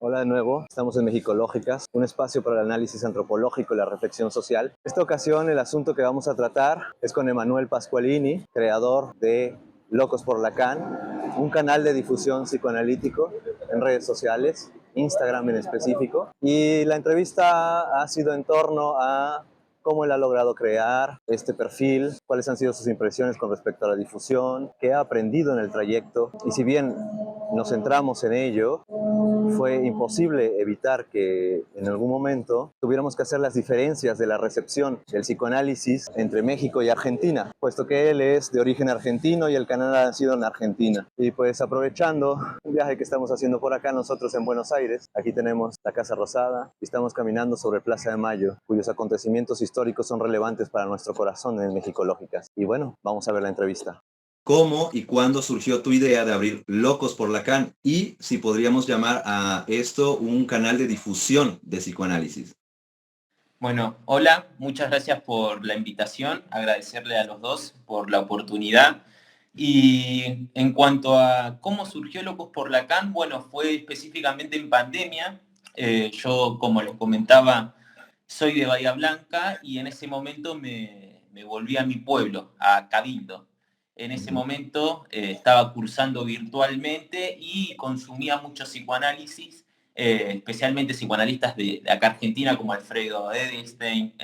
Hola de nuevo, estamos en Mexicológicas, un espacio para el análisis antropológico y la reflexión social. Esta ocasión el asunto que vamos a tratar es con Emanuel Pascualini, creador de Locos por Lacan, un canal de difusión psicoanalítico en redes sociales, Instagram en específico. Y la entrevista ha sido en torno a cómo él ha logrado crear este perfil, cuáles han sido sus impresiones con respecto a la difusión, qué ha aprendido en el trayecto. Y si bien nos centramos en ello, fue imposible evitar que en algún momento tuviéramos que hacer las diferencias de la recepción del psicoanálisis entre México y Argentina, puesto que él es de origen argentino y el canal ha sido en Argentina. Y pues aprovechando un viaje que estamos haciendo por acá nosotros en Buenos Aires, aquí tenemos la Casa Rosada y estamos caminando sobre Plaza de Mayo, cuyos acontecimientos históricos son relevantes para nuestro corazón en Mexicológicas. Y bueno, vamos a ver la entrevista. ¿Cómo y cuándo surgió tu idea de abrir Locos por Lacan? Y si podríamos llamar a esto un canal de difusión de psicoanálisis. Bueno, hola, muchas gracias por la invitación, agradecerle a los dos por la oportunidad. Y en cuanto a cómo surgió Locos por Lacan, bueno, fue específicamente en pandemia. Yo, como les comentaba, soy de Bahía Blanca y en ese momento me volví a mi pueblo, a Cabildo. En ese momento estaba cursando virtualmente y consumía mucho psicoanálisis, especialmente psicoanalistas de acá Argentina como Alfredo Edelstein,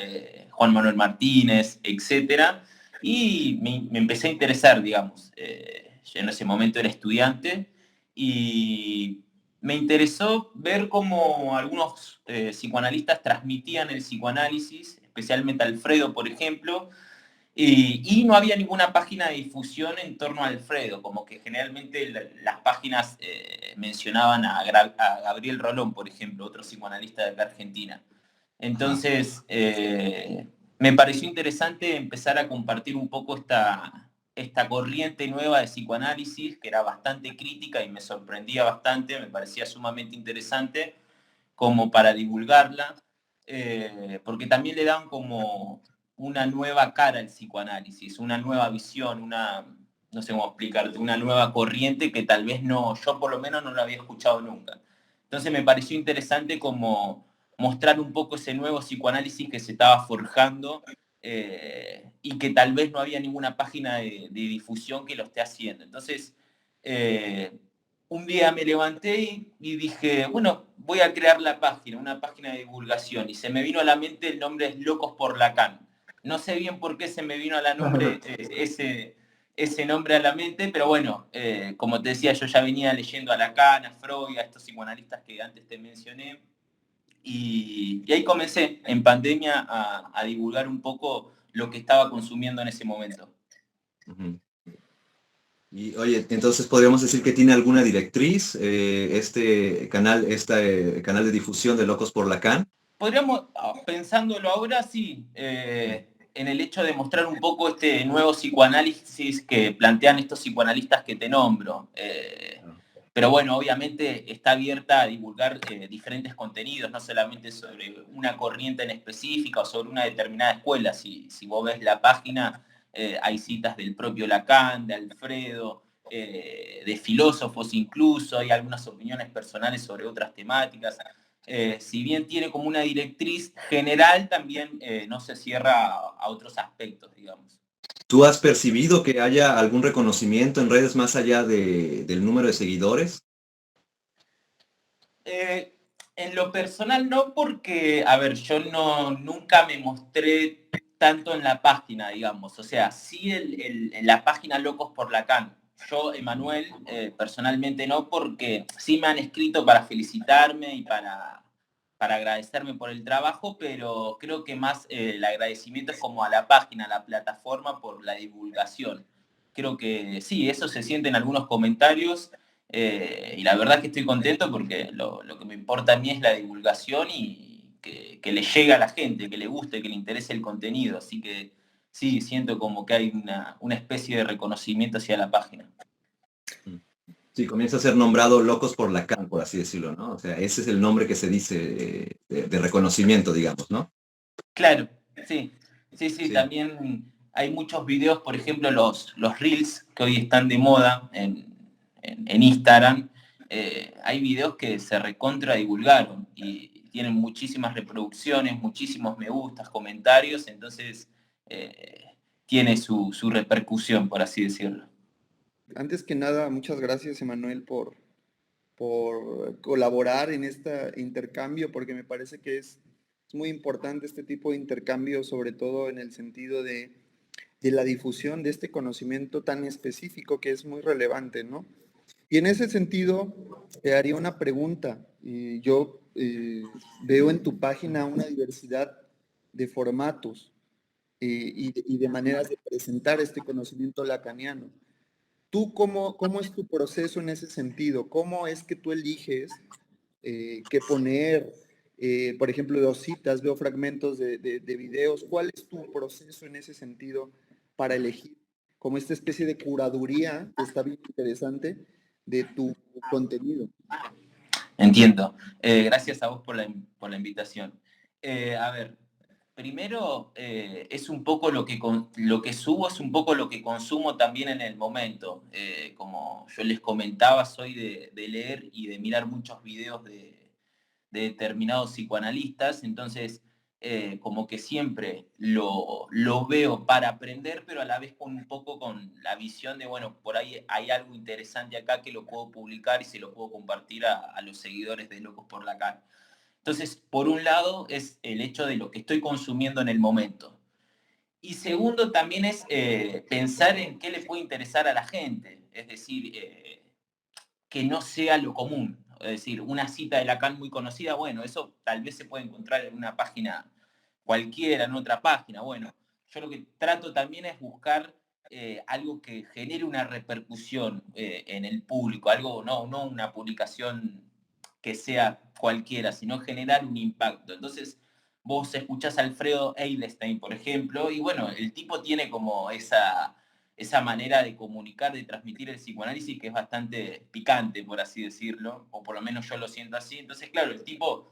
Juan Manuel Martínez, etc. Y me empecé a interesar, digamos. Yo en ese momento era estudiante y me interesó ver cómo algunos psicoanalistas transmitían el psicoanálisis, especialmente Alfredo, por ejemplo, y no había ninguna página de difusión en torno a Alfredo, como que generalmente las páginas mencionaban a Gabriel Rolón, por ejemplo, otro psicoanalista de acá Argentina. Entonces, me pareció interesante empezar a compartir un poco esta corriente nueva de psicoanálisis, que era bastante crítica y me sorprendía bastante, me parecía sumamente interesante, como para divulgarla, porque también le dan como una nueva cara al psicoanálisis, una nueva visión, no sé cómo explicarte, una nueva corriente que tal vez no, yo por lo menos no lo había escuchado nunca. Entonces me pareció interesante como mostrar un poco ese nuevo psicoanálisis que se estaba forjando y que tal vez no había ninguna página de difusión que lo esté haciendo. Entonces, un día me levanté y dije, bueno, voy a crear la página, una página de divulgación, y se me vino a la mente el nombre es Locos por Lacan. No sé bien por qué se me vino a la nombre ese nombre a la mente, pero bueno, como te decía, yo ya venía leyendo a Lacan, a Freud, a estos psicoanalistas que antes te mencioné, y ahí comencé en pandemia a divulgar un poco lo que estaba consumiendo en ese momento. Y oye, entonces podríamos decir que tiene alguna directriz este canal de difusión de Locos por Lacan. Podríamos, pensándolo ahora, sí, en el hecho de mostrar un poco este nuevo psicoanálisis que plantean estos psicoanalistas que te nombro. Pero bueno, obviamente está abierta a divulgar diferentes contenidos, no solamente sobre una corriente en específica o sobre una determinada escuela. Si vos ves la página, hay citas del propio Lacan, de Alfredo, de filósofos incluso, hay algunas opiniones personales sobre otras temáticas. Si bien tiene como una directriz general, también no se cierra a otros aspectos, digamos. ¿Tú has percibido que haya algún reconocimiento en redes más allá del número de seguidores? En lo personal no, porque, a ver, yo nunca me mostré tanto en la página, digamos. O sea, sí en la página Locos por Lacan. Yo, Emanuel, personalmente no, porque sí me han escrito para felicitarme y para agradecerme por el trabajo, pero creo que más el agradecimiento es como a la página, a la plataforma por la divulgación. Creo que sí, eso se siente en algunos comentarios. Y la verdad que estoy contento porque lo que me importa a mí es la divulgación y que le llegue a la gente, que le guste, que le interese el contenido. Así que sí, siento como que hay una especie de reconocimiento hacia la página. Sí, comienza a ser nombrado Locos por Lacan, por así decirlo, ¿no? O sea, ese es el nombre que se dice de reconocimiento, digamos, ¿no? Claro, sí, sí, sí, Sí. también hay muchos videos, por ejemplo, los Reels, que hoy están de moda en Instagram, hay videos que se recontra divulgaron y tienen muchísimas reproducciones, muchísimos me gustas, comentarios, entonces tiene su repercusión, por así decirlo. Antes que nada, muchas gracias, Emanuel, por colaborar en este intercambio, porque me parece que es muy importante este tipo de intercambio, sobre todo en el sentido de la difusión de este conocimiento tan específico que es muy relevante, ¿no? Y en ese sentido, te haría una pregunta. Yo veo en tu página una diversidad de formatos y de maneras de presentar este conocimiento lacaniano. ¿Tú cómo es tu proceso en ese sentido? ¿Cómo es que tú eliges qué poner? Por ejemplo, veo citas, veo fragmentos de videos. ¿Cuál es tu proceso en ese sentido para elegir como esta especie de curaduría que está bien interesante de tu contenido? Entiendo. Gracias a vos por la invitación. A ver, primero es un poco lo que subo, es un poco lo que consumo también en el momento. Como yo les comentaba, soy de leer y de mirar muchos videos de determinados psicoanalistas, entonces como que siempre lo veo para aprender, pero a la vez con un poco con la visión de, bueno, por ahí hay algo interesante acá que lo puedo publicar y se lo puedo compartir a los seguidores de Locos por la Cara. Entonces, por un lado es el hecho de lo que estoy consumiendo en el momento. Y segundo también es pensar en qué le puede interesar a la gente, es decir, que no sea lo común. Es decir, una cita de Lacan muy conocida, bueno, eso tal vez se puede encontrar en una página cualquiera, en otra página. Bueno, yo lo que trato también es buscar algo que genere una repercusión en el público, algo, no una publicación que sea cualquiera, sino generar un impacto. Entonces, vos escuchás a Alfredo Eilestein, por ejemplo, y bueno, el tipo tiene como esa manera de comunicar, de transmitir el psicoanálisis que es bastante picante, por así decirlo, o por lo menos yo lo siento así. Entonces, claro, el tipo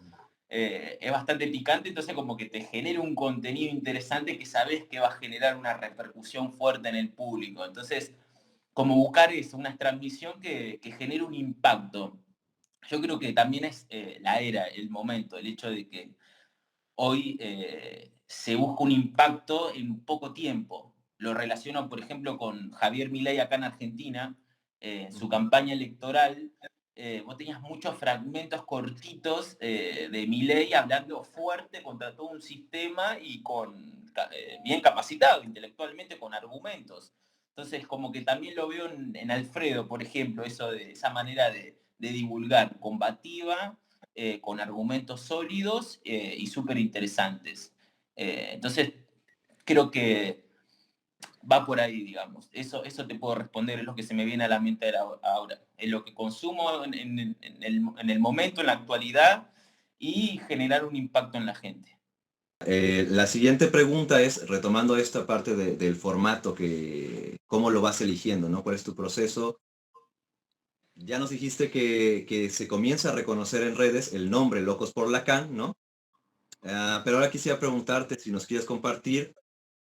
es bastante picante, entonces como que te genera un contenido interesante que sabes que va a generar una repercusión fuerte en el público. Entonces, como buscar eso, una transmisión que genere un impacto. Yo creo que también es la era, el momento, el hecho de que hoy se busca un impacto en poco tiempo. Lo relaciono, por ejemplo, con Javier Milei acá en Argentina, en su campaña electoral. Vos tenías muchos fragmentos cortitos de Milei hablando fuerte contra todo un sistema y bien capacitado intelectualmente, con argumentos. Entonces, como que también lo veo en Alfredo, por ejemplo, esa manera de divulgar combativa, con argumentos sólidos y súper interesantes. Entonces, creo que va por ahí, digamos. Eso te puedo responder, es lo que se me viene a la mente ahora. Es lo que consumo en el momento, en la actualidad, y generar un impacto en la gente. La siguiente pregunta es, retomando esta parte del formato, cómo lo vas eligiendo, ¿no? ¿Cuál es tu proceso? Ya nos dijiste que se comienza a reconocer en redes el nombre Locos por Lacan, ¿no? Pero ahora quisiera preguntarte si nos quieres compartir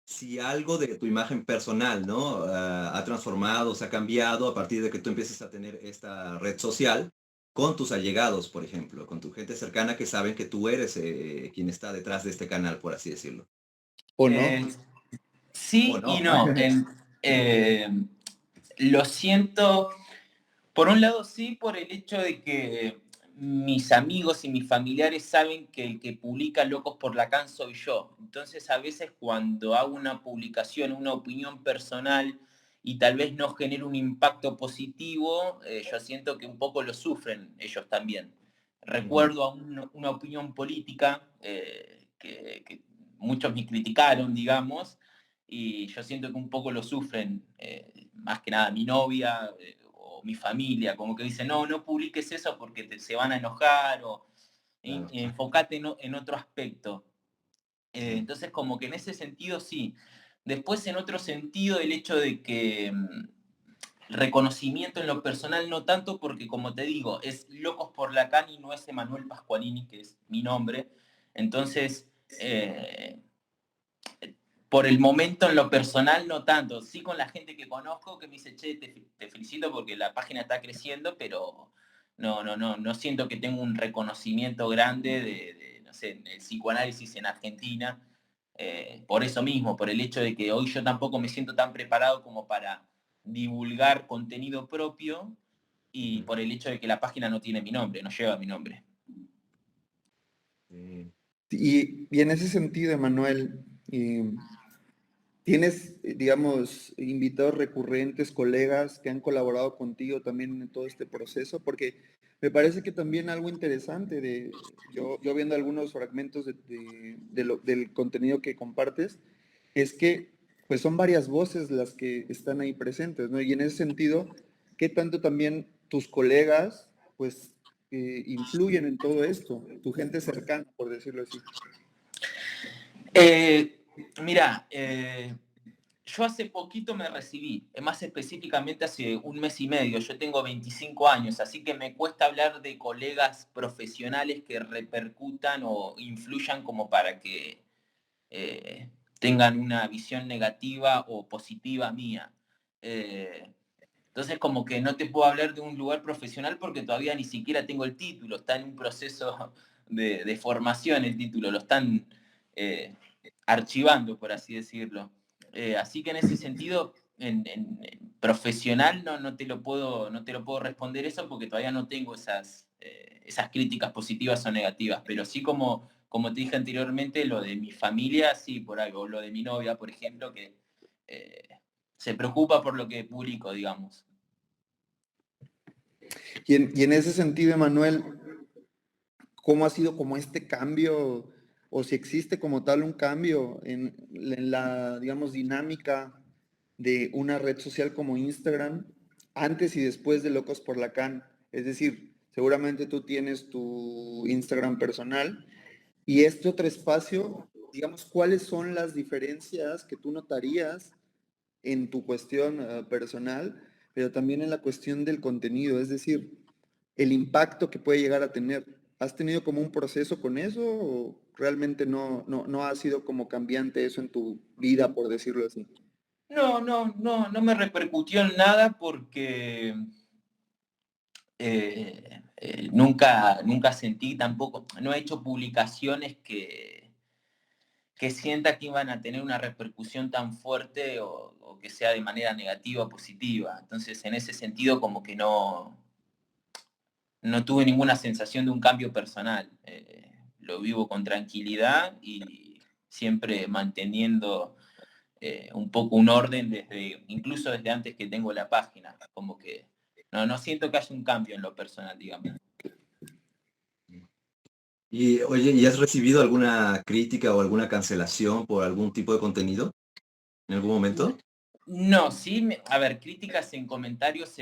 si algo de tu imagen personal, ¿no? Ha transformado, se ha cambiado a partir de que tú empieces a tener esta red social con tus allegados, por ejemplo, con tu gente cercana que saben que tú eres quien está detrás de este canal, por así decirlo. ¿O no? ¿O Sí y no? no. Eh, lo siento. Por un lado sí, por el hecho de que mis amigos y mis familiares saben que el que publica Locos por Lacan soy yo. Entonces a veces cuando hago una publicación, una opinión personal y tal vez no genere un impacto positivo, yo siento que un poco lo sufren ellos también. Recuerdo a una opinión política que muchos me criticaron, digamos, y yo siento que un poco lo sufren, más que nada mi novia o mi familia, como que dicen, no publiques eso porque se van a enojar o Claro. enfócate en otro aspecto. Entonces, como que en ese sentido sí. Después, en otro sentido, el hecho de que reconocimiento en lo personal no tanto porque, como te digo, es Locos por Lacan y no es Emanuel Pascualini, que es mi nombre. Entonces, por el momento en lo personal no tanto, sí con la gente que conozco que me dice, che, te felicito porque la página está creciendo, pero no siento que tengo un reconocimiento grande no sé, el psicoanálisis en Argentina, por eso mismo, por el hecho de que hoy yo tampoco me siento tan preparado como para divulgar contenido propio y por el hecho de que la página no tiene mi nombre, no lleva mi nombre. Sí. Y en ese sentido, Emanuel, ¿tienes, digamos, invitados recurrentes, colegas que han colaborado contigo también en todo este proceso? Porque me parece que también algo interesante yo viendo algunos fragmentos del contenido que compartes, es que pues son varias voces las que están ahí presentes, ¿no? Y en ese sentido, ¿qué tanto también tus colegas pues influyen en todo esto? Tu gente cercana, por decirlo así. Mira, yo hace poquito me recibí, más específicamente hace un mes y medio. Yo tengo 25 años, así que me cuesta hablar de colegas profesionales que repercutan o influyan como para que tengan una visión negativa o positiva mía. Entonces, como que no te puedo hablar de un lugar profesional porque todavía ni siquiera tengo el título. Está en un proceso de formación el título. Lo están eh, archivando, por así decirlo. Así que en ese sentido, en profesional no te lo puedo responder eso porque todavía no tengo esas críticas positivas o negativas. Pero sí como te dije anteriormente, lo de mi familia, sí, por algo. Lo de mi novia, por ejemplo, que eh, se preocupa por lo que publico, digamos. Y en ese sentido, Emanuel, ¿cómo ha sido como este cambio, o si existe como tal un cambio en la, digamos, dinámica de una red social como Instagram antes y después de Locos por Lacan? Es decir, seguramente tú tienes tu Instagram personal y este otro espacio, digamos, ¿cuáles son las diferencias que tú notarías en tu cuestión personal, pero también en la cuestión del contenido? Es decir, el impacto que puede llegar a tener. ¿Has tenido como un proceso con eso o realmente no ha sido como cambiante eso en tu vida, por decirlo así? No me repercutió en nada porque nunca sentí tampoco, no he hecho publicaciones que sienta que iban a tener una repercusión tan fuerte o que sea de manera negativa o positiva. Entonces, en ese sentido, como que no tuve ninguna sensación de un cambio personal. Lo vivo con tranquilidad y siempre manteniendo un poco un orden incluso desde antes que tengo la página. Como que no siento que haya un cambio en lo personal, digamos. Y oye, ¿y has recibido alguna crítica o alguna cancelación por algún tipo de contenido en algún momento? No, sí, a ver, críticas en comentarios,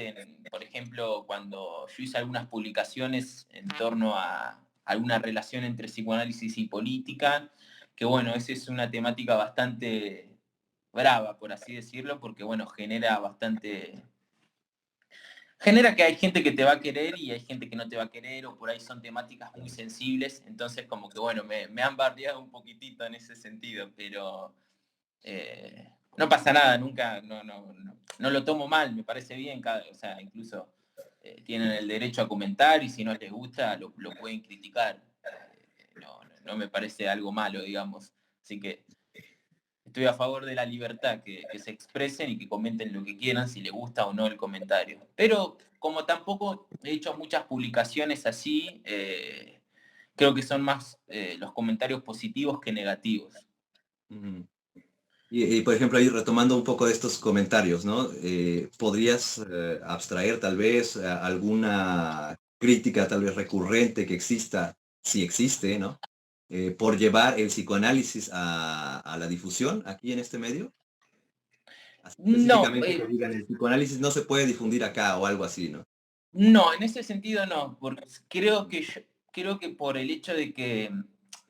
por ejemplo, cuando yo hice algunas publicaciones en torno a alguna relación entre psicoanálisis y política, que bueno, esa es una temática bastante brava, por así decirlo, porque bueno, genera que hay gente que te va a querer y hay gente que no te va a querer, o por ahí son temáticas muy sensibles, entonces como que bueno, me han bardeado un poquitito en ese sentido, pero no pasa nada, nunca, no lo tomo mal, me parece bien, o sea, incluso tienen el derecho a comentar y si no les gusta lo pueden criticar. No me parece algo malo, digamos. Así que estoy a favor de la libertad, que se expresen y que comenten lo que quieran, si les gusta o no el comentario. Pero como tampoco he hecho muchas publicaciones así, creo que son más los comentarios positivos que negativos. Ujú. Y, por ejemplo, ahí retomando un poco de estos comentarios, ¿no? ¿Podrías abstraer tal vez alguna crítica tal vez recurrente que exista, si existe, ¿no? Por llevar el psicoanálisis a la difusión aquí en este medio? Así No, específicamente que digan, el psicoanálisis no se puede difundir acá o algo así, ¿no? no, en ese sentido no, porque creo que por el hecho de que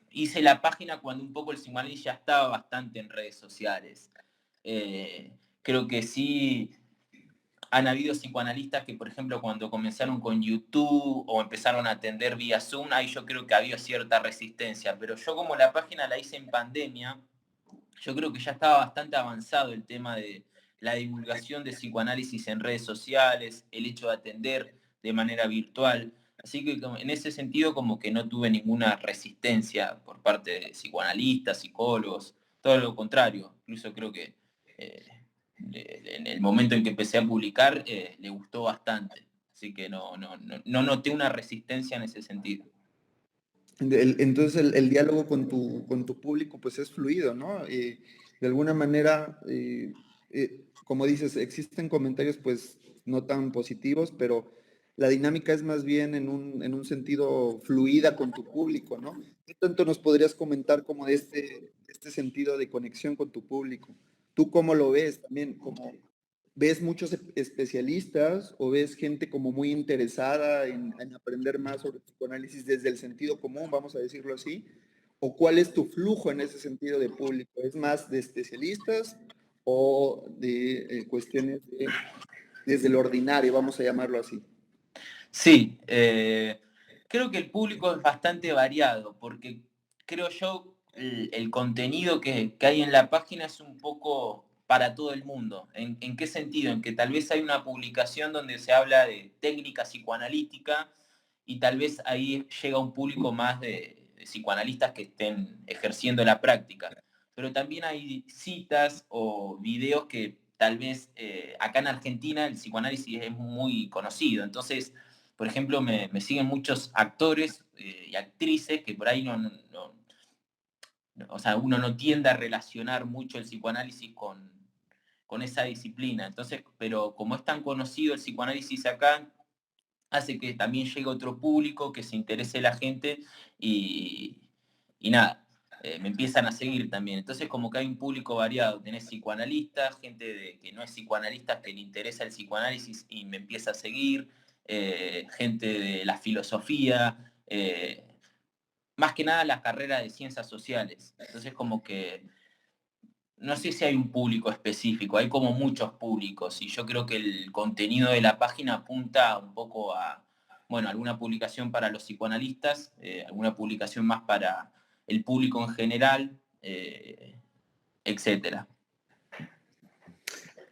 hice la página cuando un poco el psicoanálisis ya estaba bastante en redes sociales. Creo que sí han habido psicoanalistas que, por ejemplo, cuando comenzaron con YouTube o empezaron a atender vía Zoom, ahí yo creo que había cierta resistencia, pero yo como la página la hice en pandemia, yo creo que ya estaba bastante avanzado el tema de la divulgación de psicoanálisis en redes sociales, el hecho de atender de manera virtual. Así que en ese sentido como que no tuve ninguna resistencia por parte de psicoanalistas, psicólogos, todo lo contrario. Incluso creo que eh, en el momento en que empecé a publicar le gustó bastante. Así que no noté una resistencia en ese sentido. Entonces el diálogo con tu público pues es fluido, ¿no? De alguna manera, como dices, existen comentarios pues no tan positivos, pero la dinámica es más bien en un sentido fluida con tu público, ¿no? ¿Qué tanto nos podrías comentar como de este sentido de conexión con tu público? ¿Tú cómo lo ves también? Como, ¿ves muchos especialistas o ves gente como muy interesada en aprender más sobre psicoanálisis desde el sentido común, vamos a decirlo así? ¿O cuál es tu flujo en ese sentido de público? ¿Es más de especialistas o de cuestiones desde lo ordinario, vamos a llamarlo así? Sí, creo que el público es bastante variado, porque creo yo el contenido que hay en la página es un poco para todo el mundo. En qué sentido? En que tal vez hay una publicación donde se habla de técnica psicoanalítica y tal vez ahí llega un público más de psicoanalistas que estén ejerciendo la práctica. Pero también hay citas o videos que tal vez acá en Argentina el psicoanálisis es muy conocido. Entonces, por ejemplo, me siguen muchos actores y actrices que por ahí o sea, uno no tiende a relacionar mucho el psicoanálisis con esa disciplina. Entonces, pero como es tan conocido el psicoanálisis acá, hace que también llegue otro público, que se interese la gente y, y nada, me empiezan a seguir también. Entonces como que hay un público variado, tenés psicoanalistas, gente que no es psicoanalista, que le interesa el psicoanálisis y me empieza a seguir, gente de la filosofía, más que nada la carrera de ciencias sociales. Entonces como que no sé si hay un público específico, hay como muchos públicos y yo creo que el contenido de la página apunta un poco a, bueno, alguna publicación para los psicoanalistas, alguna publicación más para el público en general, etcétera.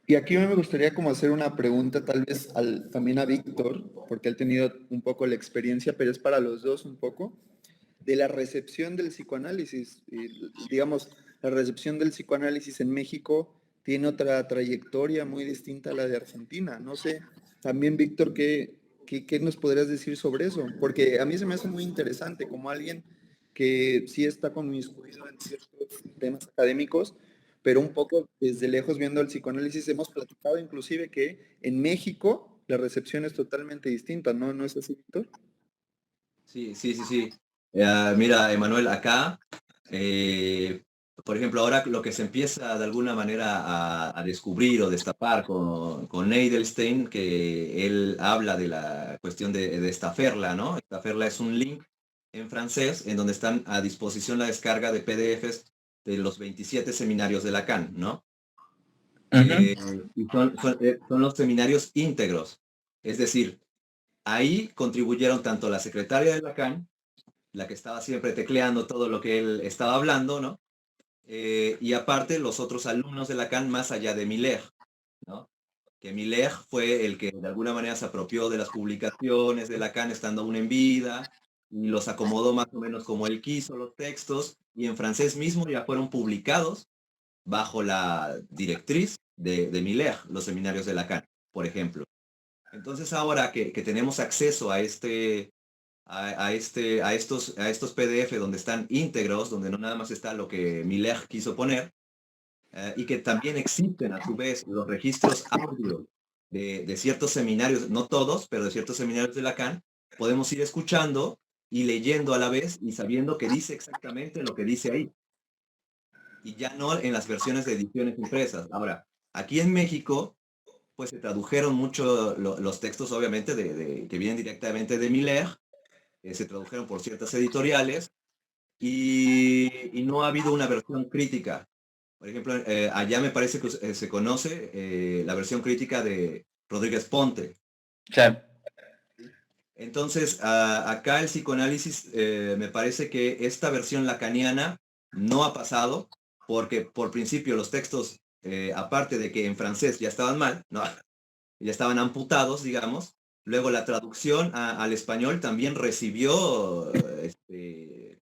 Y aquí me gustaría como hacer una pregunta tal vez también a Víctor, porque él ha tenido un poco la experiencia, pero es para los dos un poco, de la recepción del psicoanálisis. Digamos, la recepción del psicoanálisis en México tiene otra trayectoria muy distinta a la de Argentina. No sé, también Víctor, ¿qué nos podrías decir sobre eso? Porque a mí se me hace muy interesante como alguien que sí está conmiscuido en ciertos temas académicos, pero un poco desde lejos viendo el psicoanálisis hemos platicado inclusive que en México la recepción es totalmente distinta, ¿no? ¿No es así, Víctor? Sí, sí, sí, sí. Mira, Emanuel, acá, eh, por ejemplo, ahora lo que se empieza de alguna manera a descubrir o destapar con Nadelstein, que él habla de la cuestión de Staferla, ¿no? Staferla es un link en francés en donde están a disposición la descarga de PDFs de los 27 seminarios de Lacan, ¿no? Uh-huh. Y son los seminarios íntegros. Es decir, ahí contribuyeron tanto la secretaria de Lacan, la que estaba siempre tecleando todo lo que él estaba hablando, ¿no? Y aparte los otros alumnos de Lacan más allá de Miller, ¿no? Que Miller fue el que de alguna manera se apropió de las publicaciones de Lacan estando aún en vida y los acomodó más o menos como él quiso los textos y en francés mismo ya fueron publicados bajo la directriz de Miller, los seminarios de Lacan, por ejemplo. Entonces ahora que tenemos acceso a estos PDF donde están íntegros, donde no nada más está lo que Miller quiso poner, y que también existen a su vez los registros audio de ciertos seminarios, no todos, pero de ciertos seminarios de Lacan, podemos ir escuchando y leyendo a la vez y sabiendo que dice exactamente lo que dice ahí. Y ya no en las versiones de ediciones impresas. Ahora, aquí en México, pues se tradujeron mucho los textos, obviamente, que vienen directamente de Miller, se tradujeron por ciertas editoriales y no ha habido una versión crítica. Por ejemplo, allá me parece que se conoce la versión crítica de Rodríguez Ponte. Claro. Entonces, acá el psicoanálisis, me parece que esta versión lacaniana no ha pasado, porque por principio los textos, aparte de que en francés ya estaban mal, ¿no? Ya estaban amputados, digamos, Luego la traducción al español también recibió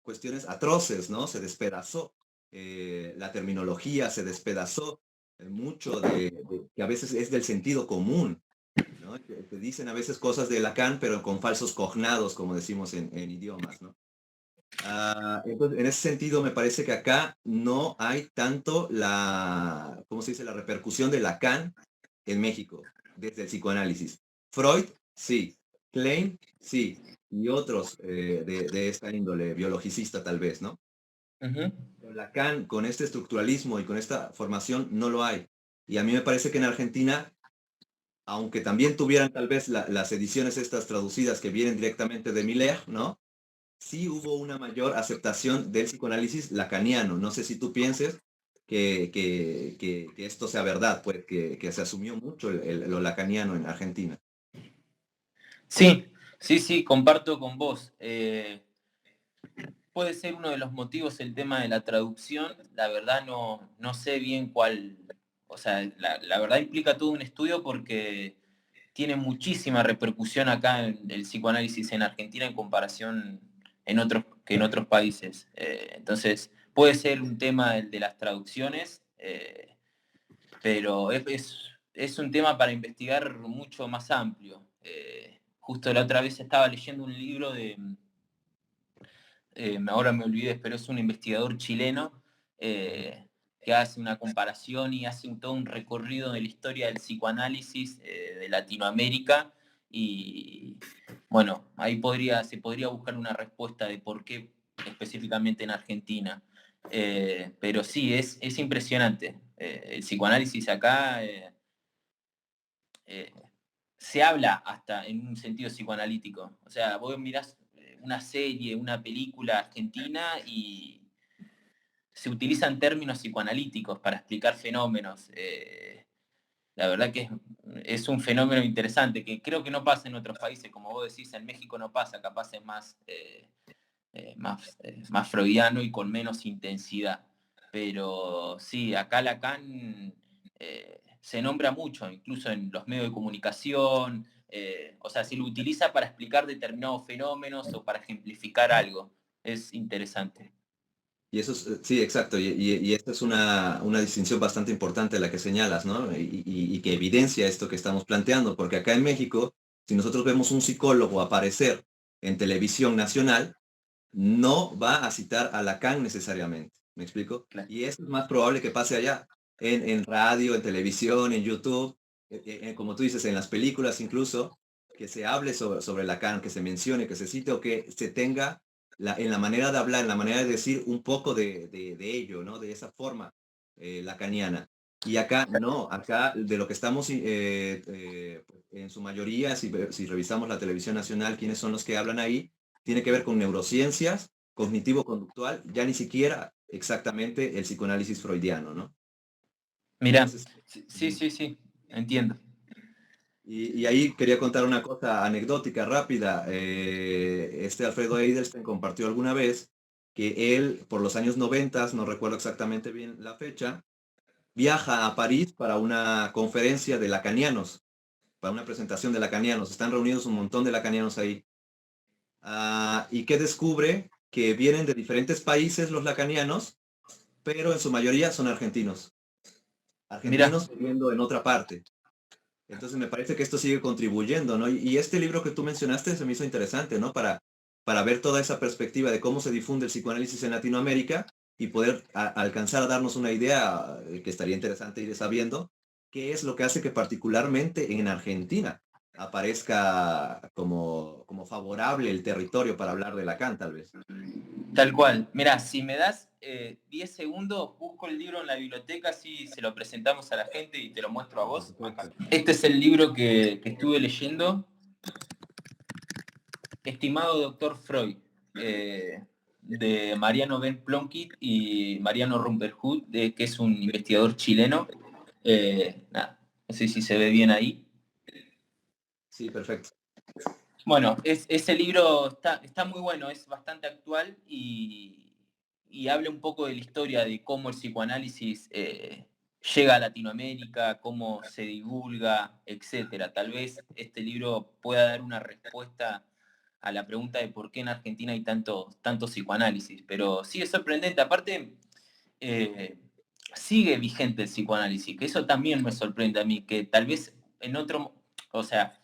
cuestiones atroces, ¿no? Se despedazó. La terminología se despedazó mucho que a veces es del sentido común, ¿no? Te dicen a veces cosas de Lacan, pero con falsos cognados, como decimos en idiomas, ¿no? Entonces, en ese sentido, me parece que acá no hay tanto ¿cómo se dice? La repercusión de Lacan en México, desde el psicoanálisis. Freud, sí. Klein, sí. Y otros de esta índole, biologicista tal vez, ¿no? Ujú. Pero Lacan, con este estructuralismo y con esta formación, no lo hay. Y a mí me parece que en Argentina, aunque también tuvieran tal vez las ediciones estas traducidas que vienen directamente de Miller, ¿no? Sí hubo una mayor aceptación del psicoanálisis lacaniano. No sé si tú pienses que esto sea verdad, pues que se asumió mucho lo lacaniano en Argentina. Sí, sí, sí, comparto con vos. Puede ser uno de los motivos el tema de la traducción. La verdad no sé bien cuál, o sea, la verdad implica todo un estudio porque tiene muchísima repercusión acá en el psicoanálisis en Argentina en comparación que en otros países. Entonces, puede ser un tema el de las traducciones, pero es un tema para investigar mucho más amplio. Justo la otra vez estaba leyendo un libro ahora me olvidé, pero es un investigador chileno que hace una comparación y hace todo un recorrido de la historia del psicoanálisis de Latinoamérica y bueno, ahí se podría buscar una respuesta de por qué específicamente en Argentina. Pero sí, es impresionante. El psicoanálisis acá eh, se habla hasta en un sentido psicoanalítico. O sea, vos mirás una serie, una película argentina y se utilizan términos psicoanalíticos para explicar fenómenos. La verdad que es un fenómeno interesante que creo que no pasa en otros países, como vos decís, en México no pasa, capaz es más freudiano y con menos intensidad. Pero sí, acá Lacan se nombra mucho, incluso en los medios de comunicación, o sea, se lo utiliza para explicar determinados fenómenos o para ejemplificar algo. Es interesante. Y eso es, sí, exacto, y esta es una distinción bastante importante la que señalas, ¿no? Y que evidencia esto que estamos planteando, porque acá en México, si nosotros vemos un psicólogo aparecer en televisión nacional, no va a citar a Lacan necesariamente, ¿me explico? Claro. Y eso es más probable que pase allá, en radio, en televisión, en YouTube, como tú dices, en las películas incluso, que se hable sobre Lacan, que se mencione, que se cite o que se tenga en la manera de hablar, en la manera de decir un poco de ello, ¿no? De esa forma lacaniana. Y acá no, acá de lo que estamos en su mayoría, si revisamos la televisión nacional, quiénes son los que hablan ahí, tiene que ver con neurociencias, cognitivo-conductual, ya ni siquiera exactamente el psicoanálisis freudiano, ¿no? Mirá, Entonces, sí, sí, sí, entiendo. y ahí quería contar una cosa anecdótica rápida. Alfredo Eidelstein compartió alguna vez que él, por los años 90, no recuerdo exactamente bien la fecha, viaja a París para una conferencia de lacanianos, para una presentación de lacanianos. Están reunidos un montón de lacanianos ahí. Y que descubre que vienen de diferentes países los lacanianos, pero en su mayoría son argentinos. Mirá, Argentinos viviendo en otra parte. Entonces me parece que esto sigue contribuyendo, ¿no? Y este libro que tú mencionaste se me hizo interesante, ¿no? Para ver toda esa perspectiva de cómo se difunde el psicoanálisis en Latinoamérica y poder alcanzar a darnos una idea que estaría interesante ir sabiendo, qué es lo que hace que particularmente en Argentina aparezca como favorable el territorio para hablar de Lacan, tal vez. tal cual. Mirá, si me das 10 segundos, busco el libro en la biblioteca, así se lo presentamos a la gente y te lo muestro a Por vos. supuesto. Este es el libro que estuve leyendo, Estimado Doctor Freud, de Mariano Ben Plonky y Mariano Rumperhut, que es un investigador chileno. Nada, no sé si se ve bien ahí. Sí, perfecto. Bueno, ese libro está muy bueno, es bastante actual y habla un poco de la historia de cómo el psicoanálisis llega a Latinoamérica, cómo se divulga, etcétera. Tal vez este libro pueda dar una respuesta a la pregunta de por qué en Argentina hay tanto psicoanálisis, pero sí es sorprendente. Aparte, eh, sigue vigente el psicoanálisis, que eso también me sorprende a mí, que tal vez en otro, o sea,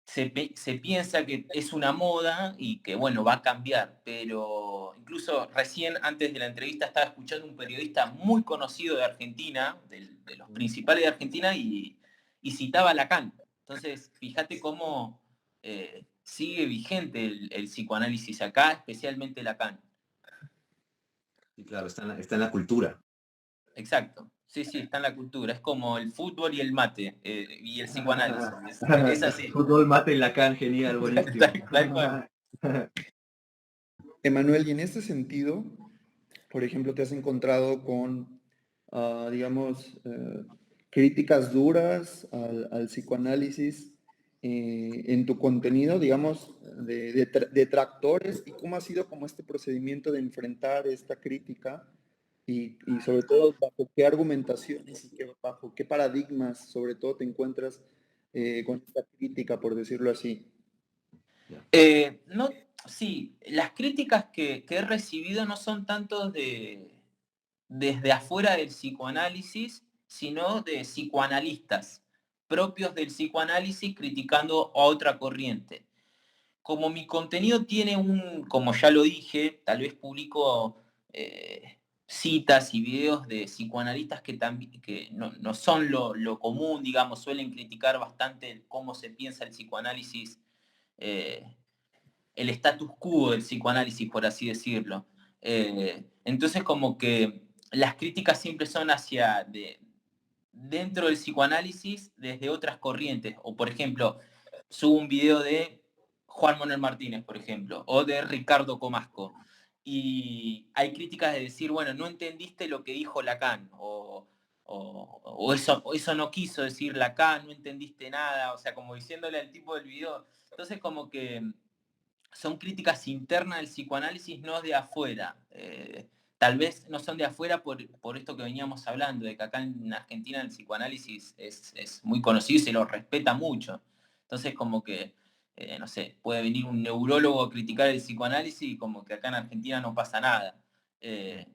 se piensa que es una moda y que, bueno, va a cambiar, pero incluso recién antes de la entrevista estaba escuchando un periodista muy conocido de Argentina, de los principales de Argentina, y citaba a Lacan. Entonces, fíjate cómo sigue vigente el psicoanálisis acá, especialmente Lacan. Y claro, está en la cultura. Exacto. Sí, sí, está en la cultura. Es como el fútbol y el mate, y el psicoanálisis. Es así. Fútbol, mate y Lacan, genial, buenísimo. Tal cual. Emanuel, y en este sentido, por ejemplo, te has encontrado con, digamos, críticas duras al psicoanálisis en tu contenido, digamos, de detractores, y cómo ha sido como este procedimiento de enfrentar esta crítica y sobre todo bajo qué argumentaciones y bajo qué paradigmas sobre todo te encuentras con esta crítica, por decirlo así. No, sí, las críticas que he recibido no son tanto desde afuera del psicoanálisis, sino de psicoanalistas propios del psicoanálisis criticando a otra corriente. Como mi contenido tiene como ya lo dije, tal vez publico citas y videos de psicoanalistas que no son lo común, digamos, suelen criticar bastante cómo se piensa el psicoanálisis, eh, el status quo del psicoanálisis, por así decirlo. Entonces, como que las críticas siempre son dentro del psicoanálisis desde otras corrientes. O, por ejemplo, subo un video de Juan Manuel Martínez, por ejemplo, o de Ricardo Comasco. Y hay críticas de decir, bueno, no entendiste lo que dijo Lacan, o eso no quiso decir Lacan, no entendiste nada, o sea, como diciéndole al tipo del video. Entonces, como que son críticas internas del psicoanálisis, no de afuera. Tal vez no son de afuera por esto que veníamos hablando, de que acá en Argentina el psicoanálisis es muy conocido y se lo respeta mucho. Entonces, como que, no sé, puede venir un neurólogo a criticar el psicoanálisis y como que acá en Argentina no pasa nada.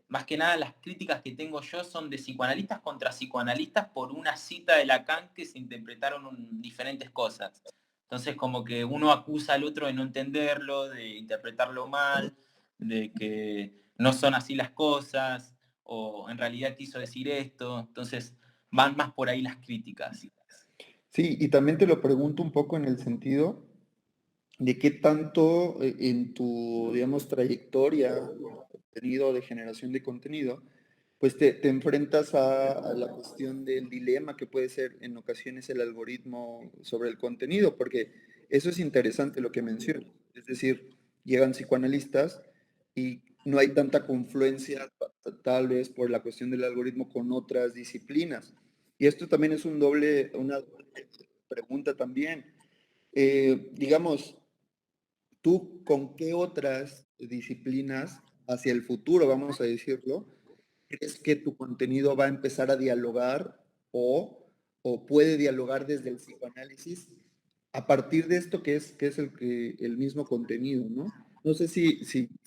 Más que nada, las críticas que tengo yo son de psicoanalistas contra psicoanalistas por una cita de Lacan que se interpretaron diferentes cosas. Entonces, como que uno acusa al otro de no entenderlo, de interpretarlo mal, de que no son así las cosas, o en realidad quiso decir esto. Entonces, van más por ahí las críticas. Sí, y también te lo pregunto un poco en el sentido de qué tanto en tu, digamos, trayectoria de contenido, de generación de contenido, pues te enfrentas a la cuestión del dilema que puede ser en ocasiones el algoritmo sobre el contenido, porque eso es interesante lo que mencionas. Es decir, llegan psicoanalistas y no hay tanta confluencia, tal vez por la cuestión del algoritmo, con otras disciplinas. Y esto también es una doble pregunta también. Digamos, ¿tú con qué otras disciplinas hacia el futuro, vamos a decirlo, crees que tu contenido va a empezar a dialogar o puede dialogar desde el psicoanálisis a partir de esto que es el mismo contenido, ¿no? No sé si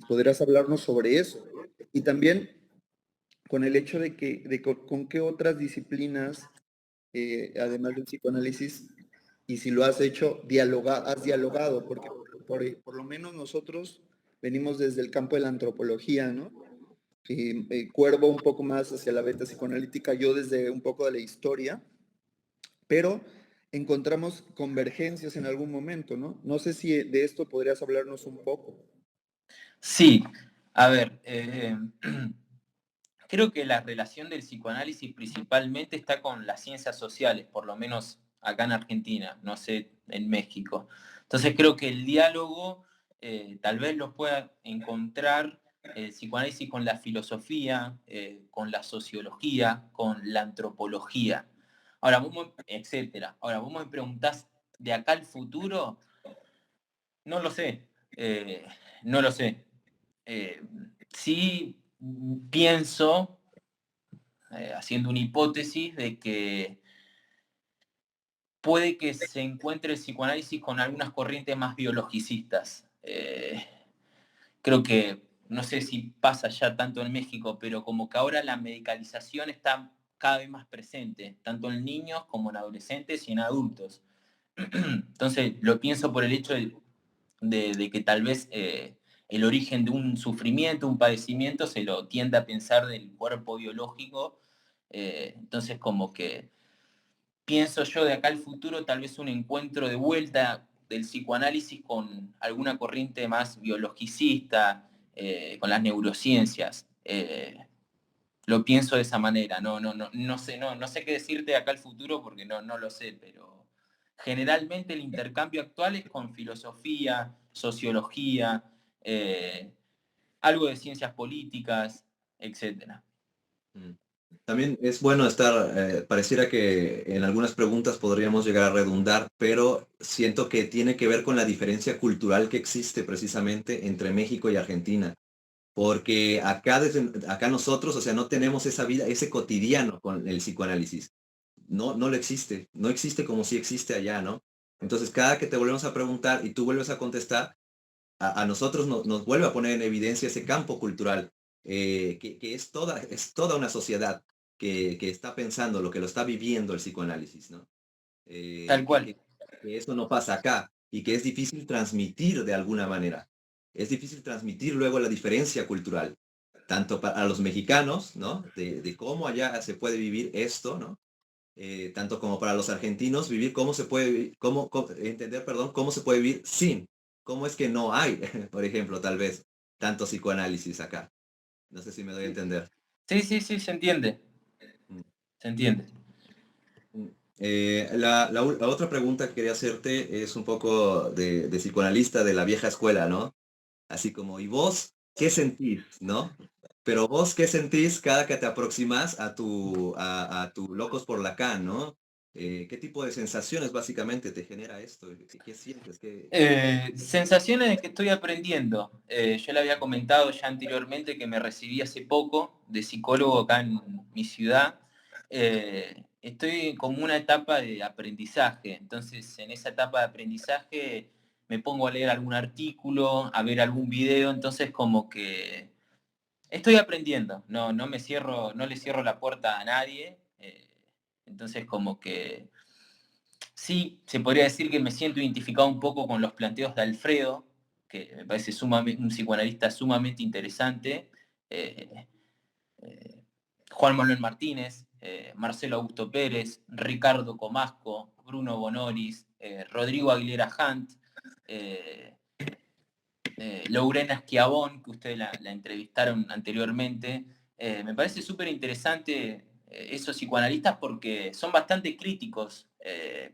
podrías hablarnos sobre eso. Y también con el hecho con qué otras disciplinas, además del psicoanálisis, y si lo has hecho, has dialogado, porque por lo menos nosotros venimos desde el campo de la antropología, ¿no? Cuervo un poco más hacia la beta psicoanalítica, yo desde un poco de la historia, pero encontramos convergencias en algún momento, ¿no? No sé si de esto podrías hablarnos un poco. Sí, a ver, creo que la relación del psicoanálisis principalmente está con las ciencias sociales, por lo menos acá en Argentina, no sé, en México. Entonces creo que el diálogo tal vez lo pueda encontrar el psicoanálisis con la filosofía, con la sociología, con la antropología. Ahora, etcétera. Ahora, vos me preguntás, ¿de acá al futuro? No lo sé. No lo sé. Sí pienso haciendo una hipótesis de que puede que se encuentre el psicoanálisis con algunas corrientes más biologicistas. Creo que, no sé si pasa ya tanto en México, pero como que ahora la medicalización está cada vez más presente, tanto en niños como en adolescentes y en adultos. Entonces, lo pienso por el hecho de que tal vez el origen de un sufrimiento, un padecimiento, se lo tiende a pensar del cuerpo biológico. Entonces, como que pienso yo de acá al futuro, tal vez un encuentro de vuelta del psicoanálisis con alguna corriente más biologicista, con las neurociencias. Lo pienso de esa manera. No sé qué decirte de acá al futuro porque no lo sé, pero generalmente el intercambio actual es con filosofía, sociología, algo de ciencias políticas, etcétera. Mm. También es bueno estar, pareciera que en algunas preguntas podríamos llegar a redundar, pero siento que tiene que ver con la diferencia cultural que existe precisamente entre México y Argentina. Porque acá, acá nosotros, o sea, no tenemos esa vida, ese cotidiano con el psicoanálisis. No lo existe, no existe como si existe allá, ¿no? Entonces, cada que te volvemos a preguntar y tú vuelves a contestar, a nosotros nos vuelve a poner en evidencia ese campo cultural, que es toda una sociedad que está pensando lo que lo está viviendo el psicoanálisis, ¿no? Tal Eh, que, cual. que- que eso no pasa acá y que es difícil transmitir de alguna manera. Es difícil transmitir luego la diferencia cultural, tanto para los mexicanos, ¿no? De cómo allá se puede vivir esto, ¿no? Tanto como para los argentinos, vivir cómo se puede, entender, perdón, cómo se puede vivir sin, cómo es que no hay, por ejemplo, tal vez, tanto psicoanálisis acá. No sé si me doy a entender. Sí, se entiende. Mm, Se entiende. mm. La otra pregunta que quería hacerte es un poco de psicoanalista de la vieja escuela, ¿no? Así como, ¿y vos qué sentís, no? Pero vos qué sentís cada que te aproximas a tu Locos por Lacan, ¿no? ¿Qué tipo de sensaciones básicamente te genera esto? ¿Qué sientes? Sensaciones de que estoy aprendiendo. Yo le había comentado ya anteriormente que me recibí hace poco de psicólogo acá en mi ciudad. Estoy como una etapa de aprendizaje. Entonces, en esa etapa de aprendizaje me pongo a leer algún artículo, a ver algún video. Entonces, como que estoy aprendiendo. No me cierro, no le cierro la puerta a nadie. Entonces, como que sí, se podría decir que me siento identificado un poco con los planteos de Alfredo, que me parece un psicoanalista sumamente interesante, eh, eh, Juan Manuel Martínez, Marcelo Augusto Pérez, Ricardo Comasco, Bruno Bonolis, Rodrigo Aguilera Hunt, eh, Lorena Schiavone, que ustedes la entrevistaron anteriormente. Me parece súper interesante esos psicoanalistas porque son bastante críticos,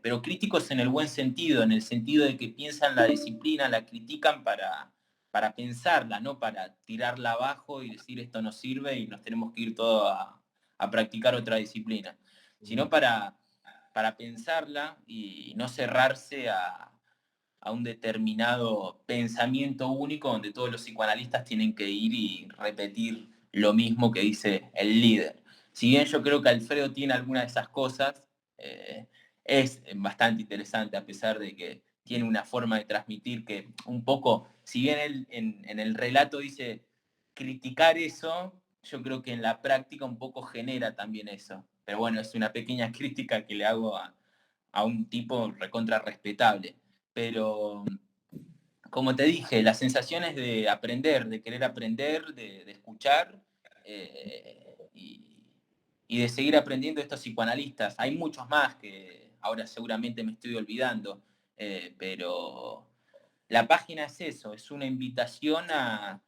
pero críticos en el buen sentido, en el sentido de que piensan la disciplina, la critican para pensarla, no para tirarla abajo y decir esto no sirve y nos tenemos que ir todos a practicar otra disciplina, sino Ujú. para pensarla y no cerrarse a un determinado pensamiento único donde todos los psicoanalistas tienen que ir y repetir lo mismo que dice el líder. Si bien yo creo que Alfredo tiene alguna de esas cosas, eh, es bastante interesante a pesar de que tiene una forma de transmitir que un poco, si bien él en el relato dice criticar eso, yo creo que en la práctica un poco genera también eso. Pero bueno, es una pequeña crítica que le hago a un tipo recontra respetable. Pero, como te dije, las sensaciones de aprender, de querer aprender, de escuchar y de seguir aprendiendo de estos psicoanalistas. Hay muchos más que ahora seguramente me estoy olvidando, pero la página es eso, es una invitación a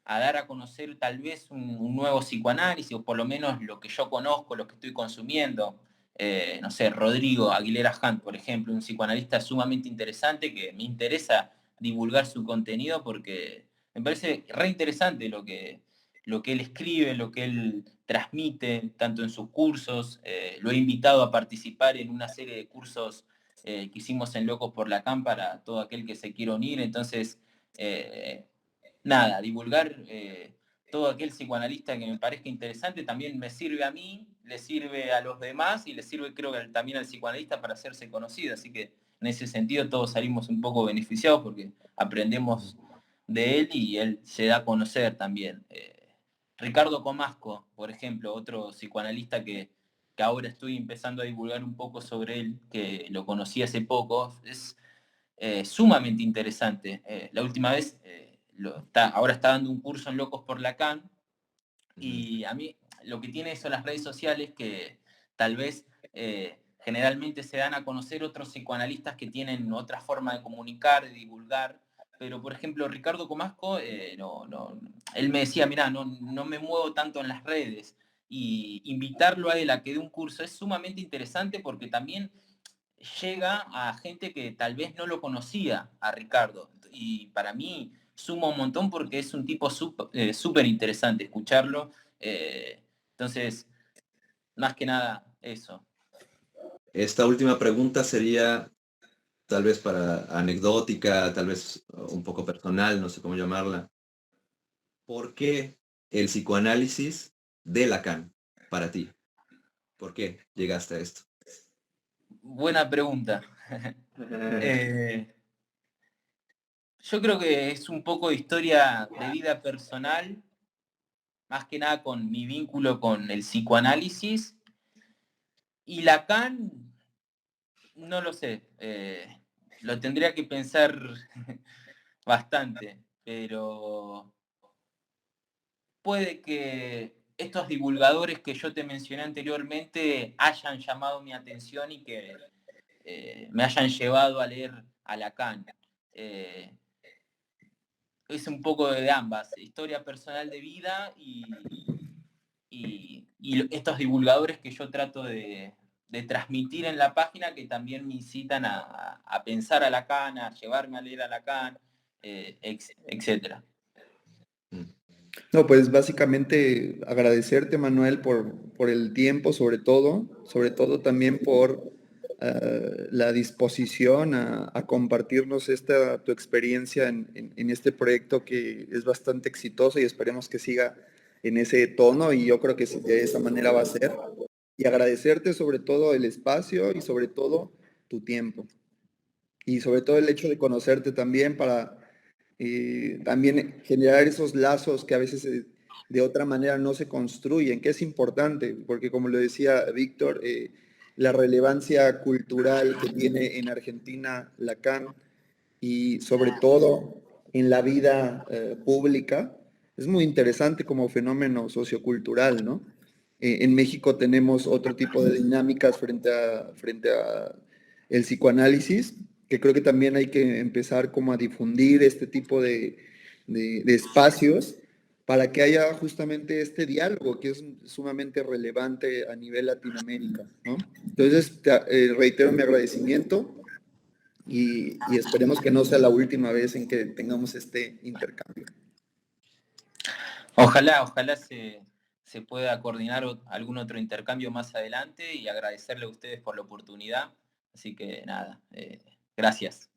dar a conocer tal vez un nuevo psicoanálisis, o por lo menos lo que yo conozco, lo que estoy consumiendo. No sé, Rodrigo Aguilera Hunt, por ejemplo, un psicoanalista sumamente interesante que me interesa divulgar su contenido porque me parece re interesante lo que él escribe, lo que él transmite, tanto en sus cursos. Lo he invitado a participar en una serie de cursos que hicimos en Locos por Lacan para todo aquel que se quiera unir. Entonces, nada, divulgar todo aquel psicoanalista que me parezca interesante también me sirve a mí, le sirve a los demás y le sirve creo que también al psicoanalista para hacerse conocido. Así que en ese sentido todos salimos un poco beneficiados porque aprendemos de él y él se da a conocer también. Ricardo Comasco, por ejemplo, otro psicoanalista que ahora estoy empezando a divulgar un poco sobre él, que lo conocí hace poco, es sumamente interesante. La última vez, ahora está dando un curso en Locos por Lacan, y a mí lo que tiene eso las redes sociales que tal vez generalmente se dan a conocer otros psicoanalistas que tienen otra forma de comunicar, de divulgar, pero por ejemplo Ricardo Comasco, él me decía, mirá, no me muevo tanto en las redes, y invitarlo a él a que dé un curso es sumamente interesante porque también llega a gente que tal vez no lo conocía a Ricardo. Y para mí suma un montón porque es un tipo súper interesante escucharlo. Entonces, más que nada, eso. Esta última pregunta sería tal vez para anecdótica, tal vez un poco personal, no sé cómo llamarla. ¿Por qué el psicoanálisis de Lacan para ti? ¿Por qué llegaste a esto? Buena pregunta. Yo creo que es un poco de historia de vida personal, más que nada con mi vínculo con el psicoanálisis. Y Lacan, no lo sé, lo tendría que pensar bastante, pero puede que estos divulgadores que yo te mencioné anteriormente hayan llamado mi atención y que me hayan llevado a leer a Lacan. Eh, es un poco de ambas, historia personal de vida y estos divulgadores que yo trato de transmitir en la página que también me incitan a pensar a Lacan, a llevarme a leer a Lacan, etc. No, pues básicamente agradecerte, Manuel, por el tiempo, sobre todo también por la disposición a compartirnos tu experiencia en este proyecto que es bastante exitoso y esperemos que siga en ese tono y yo creo que de esa manera va a ser. Y agradecerte sobre todo el espacio y sobre todo tu tiempo. Y sobre todo el hecho de conocerte también para también generar esos lazos que a veces de otra manera no se construyen, que es importante, porque como lo decía Víctor, la relevancia cultural que tiene en Argentina Lacan y sobre todo en la vida pública, es muy interesante como fenómeno sociocultural, ¿no? En México tenemos otro tipo de dinámicas frente a el psicoanálisis, que creo que también hay que empezar como a difundir este tipo de espacios para que haya justamente este diálogo que es sumamente relevante a nivel Latinoamérica, ¿no? Entonces, reitero mi agradecimiento y esperemos que no sea la última vez en que tengamos este intercambio. Ojalá se pueda coordinar algún otro intercambio más adelante y agradecerle a ustedes por la oportunidad. Así que nada, gracias.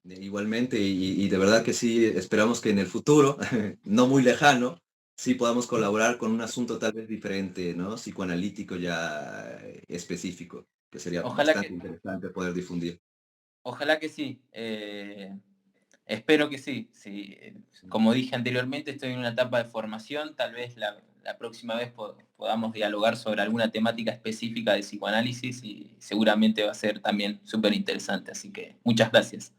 Igualmente, y de verdad que sí, esperamos que en el futuro, no muy lejano, sí podamos colaborar con un asunto tal vez diferente, ¿no? Psicoanalítico ya específico, que sería Ojalá bastante que, interesante poder difundir. ojalá que sí. Espero que sí. Sí. Como dije anteriormente, estoy en una etapa de formación. Tal vez la próxima vez podamos dialogar sobre alguna temática específica de psicoanálisis y seguramente va a ser también súper interesante. Así que muchas gracias.